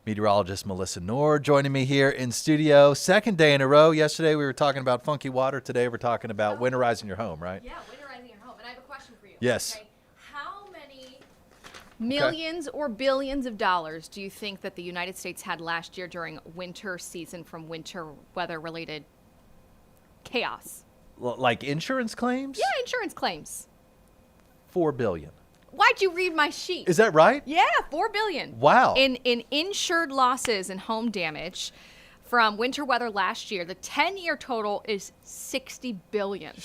Meteorologist Melissa Noor joining me here in studio. Second day in a row. Yesterday we were talking about funky water. Today we're talking about winterizing your home, right? Yeah, winterizing your home. And I have a question for you. Yes. Okay. How many millions or billions of dollars do you think that the United States had last year during winter season from winter weather-related chaos? Like insurance claims? Yeah, insurance claims. $4 billion. Why'd you read my sheet? Is that right? Yeah, $4 billion. Wow. In insured losses and home damage from winter weather last year, the 10-year total is $60 billion.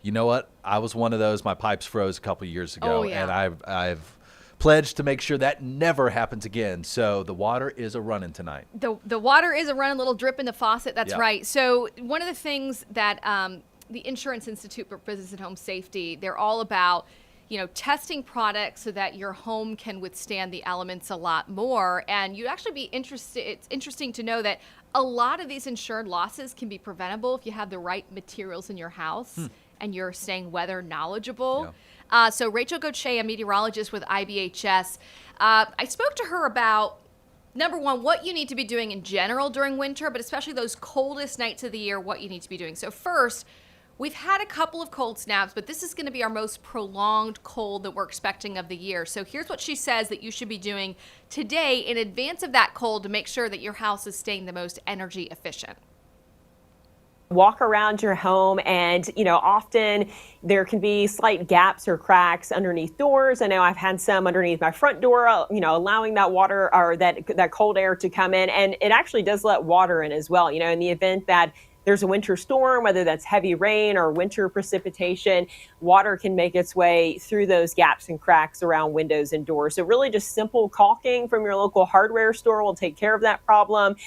You know what? I was one of those. My pipes froze a couple years ago, Oh, yeah. and I've pledged to make sure that never happens again. So the water is a running tonight. The water is a running, little drip in the faucet. That's Yeah. right. So one of the things that the Insurance Institute for Business and Home Safety, they're all about, testing products so that your home can withstand the elements a lot more. And you'd actually be interested. It's interesting to know that a lot of these insured losses can be preventable if you have the right materials in your house and you're staying weather knowledgeable. Yeah. So Rachel Gautier, a meteorologist with IBHS, I spoke to her about, number one, what you need to be doing in general during winter, but especially those coldest nights of the year, what you need to be doing. So first, we've had a couple of cold snaps, but this is going to be our most prolonged cold that we're expecting of the year. So here's what she says that you should be doing today in advance of that cold to make sure that your house is staying the most energy efficient. Walk around your home, and often there can be slight gaps or cracks underneath doors. I know I've had some underneath my front door, allowing that water or that cold air to come in, and it actually does let water in as well. In the event that there's a winter storm, whether that's heavy rain or winter precipitation, water can make its way through those gaps and cracks around windows and doors. So really just simple caulking from your local hardware store will take care of that problem.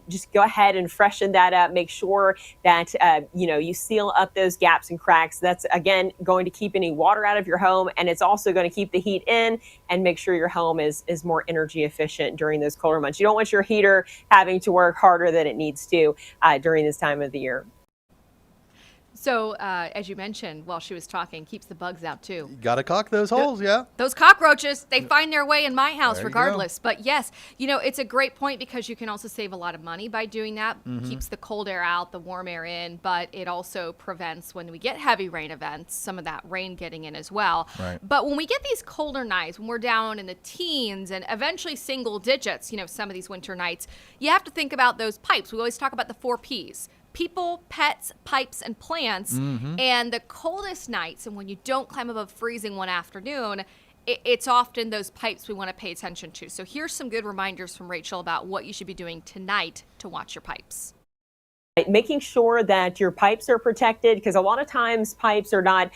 Just go ahead and freshen that up. Make sure that, you seal up those gaps and cracks. That's, again, going to keep any water out of your home. And it's also going to keep the heat in and make sure your home is more energy efficient during those colder months. You don't want your heater having to work harder than it needs to during this time of the year. So, as you mentioned while she was talking, keeps the bugs out too. You got to caulk those holes, yeah. Those cockroaches, they find their way in my house There you regardless. But yes, it's a great point because you can also save a lot of money by doing that. Keeps the cold air out, the warm air in, but it also prevents, when we get heavy rain events, some of that rain getting in as well. Right. But when we get these colder nights, when we're down in the teens and eventually single digits, some of these winter nights, you have to think about those pipes. We always talk about the 4 Ps. People, pets, pipes, and plants. And the coldest nights, and when you don't climb above freezing one afternoon, it's often those pipes we want to pay attention to. So here's some good reminders from Rachel about what you should be doing tonight to watch your pipes. Making sure that your pipes are protected, because a lot of times pipes are not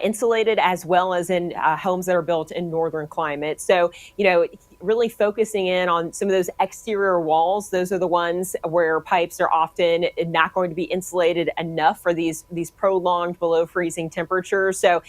insulated as well as in homes that are built in northern climates. So, really focusing in on some of those exterior walls. Those are the ones where pipes are often not going to be insulated enough for these prolonged below freezing temperatures. So,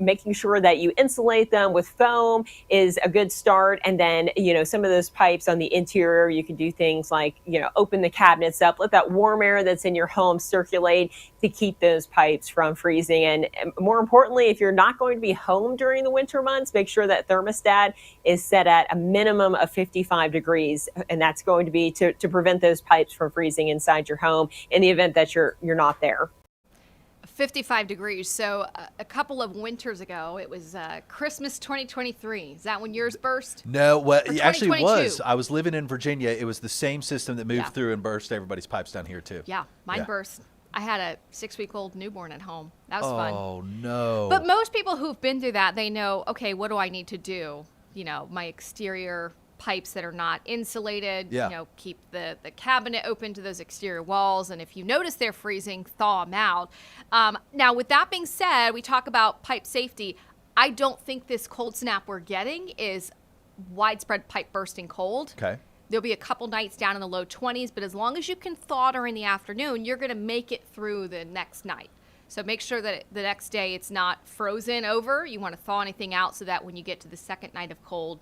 making sure that you insulate them with foam is a good start. And then, some of those pipes on the interior, you can do things like, open the cabinets up, let that warm air that's in your home circulate to keep those pipes from freezing. And more importantly, if you're not going to be home during the winter months, make sure that thermostat is set at a minimum of 55 degrees. And that's going to be to prevent those pipes from freezing inside your home in the event that you're not there. 55 degrees. So a couple of winters ago, it was Christmas 2023. Is that when yours burst? No, it actually 2022? was. I was living in Virginia. It was the same system that moved Yeah. through and burst everybody's pipes down here too. Yeah, mine Yeah. burst. I had a 6-week-old newborn at home. That was fun. Oh, no. But most people who've been through that, they know, okay, what do I need to do? My exterior pipes that are not insulated, Yeah. Keep the cabinet open to those exterior walls. And if you notice they're freezing, thaw them out. Now, with that being said, we talk about pipe safety. I don't think this cold snap we're getting is widespread pipe bursting cold. Okay. There'll be a couple nights down in the low 20s, but as long as you can thaw during the afternoon, you're going to make it through the next night. So make sure that the next day it's not frozen over. You want to thaw anything out so that when you get to the second night of cold,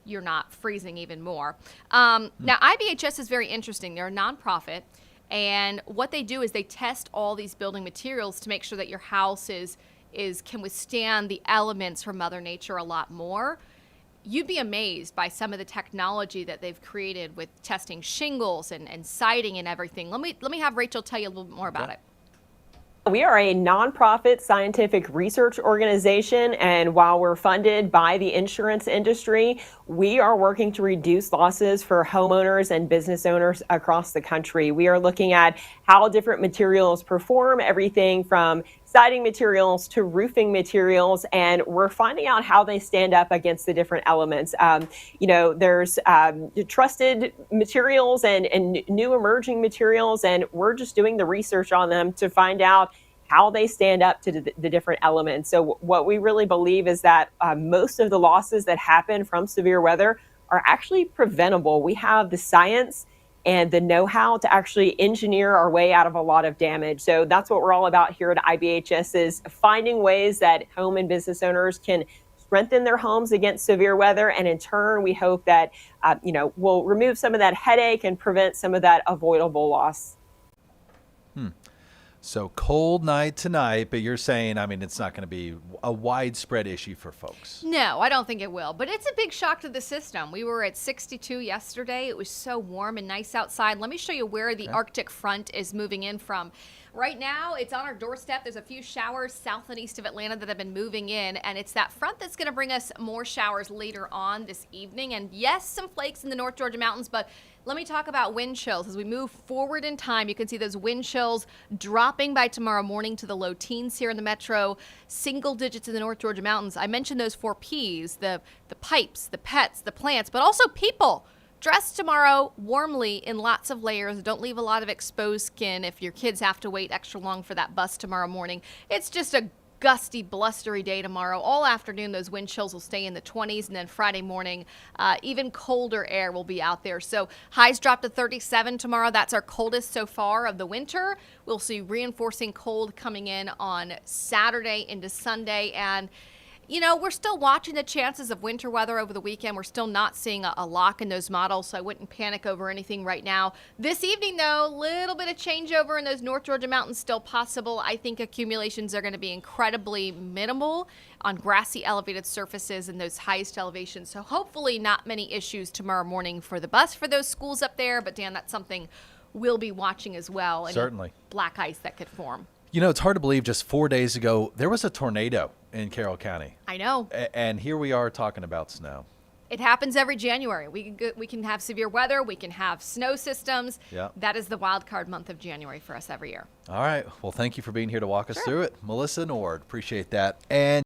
you're not freezing even more. Now, IBHS is very interesting. They're a nonprofit, and what they do is they test all these building materials to make sure that your house can withstand the elements from Mother Nature a lot more. you'd be amazed by some of the technology that they've created with testing shingles and siding and everything. Let me have Rachel tell you a little bit more about it. We are a nonprofit scientific research organization, and while we're funded by the insurance industry, we are working to reduce losses for homeowners and business owners across the country. We are looking at how different materials perform, everything from siding materials to roofing materials, and we're finding out how they stand up against the different elements. There's trusted materials and new emerging materials, and we're just doing the research on them to find out how they stand up to the different elements. So what we really believe is that most of the losses that happen from severe weather are actually preventable. We have the science and the know-how to actually engineer our way out of a lot of damage. So that's what we're all about here at IBHS, is finding ways that home and business owners can strengthen their homes against severe weather. And in turn, we hope that, we'll remove some of that headache and prevent some of that avoidable loss. So cold night tonight, but you're saying, I mean, it's not going to be a widespread issue for folks. No, I don't think it will, but it's a big shock to the system. We were at 62 yesterday. It was so warm and nice outside. Let me show you where the Arctic front is moving in from. Right now, it's on our doorstep. There's a few showers south and east of Atlanta that have been moving in, and it's that front that's going to bring us more showers later on this evening. And yes, some flakes in the North Georgia mountains, but let me talk about wind chills. As we move forward in time, you can see those wind chills dropping by tomorrow morning to the low teens here in the metro, single digits in the North Georgia mountains. I mentioned those 4 Ps, the pipes, the pets, the plants, but also people. Dress tomorrow warmly in lots of layers. Don't leave a lot of exposed skin if your kids have to wait extra long for that bus tomorrow morning. It's just a gusty, blustery day tomorrow. All afternoon, those wind chills will stay in the 20s, and then Friday morning, even colder air will be out there. So highs drop to 37 tomorrow. That's our coldest so far of the winter. We'll see reinforcing cold coming in on Saturday into Sunday, and we're still watching the chances of winter weather over the weekend. We're still not seeing a lock in those models, so I wouldn't panic over anything right now. This evening, though, a little bit of changeover in those North Georgia mountains still possible. I think accumulations are going to be incredibly minimal on grassy elevated surfaces and those highest elevations. So hopefully not many issues tomorrow morning for the bus for those schools up there. But, Dan, that's something we'll be watching as well. Certainly. Black ice that could form. It's hard to believe just 4 days ago, there was a tornado in Carroll County. I know. And here we are talking about snow. It happens every January. We can have severe weather. We can have snow systems. Yeah. That is the wild card month of January for us every year. All right. Well, thank you for being here to walk us through it. Melissa Nord, appreciate that. And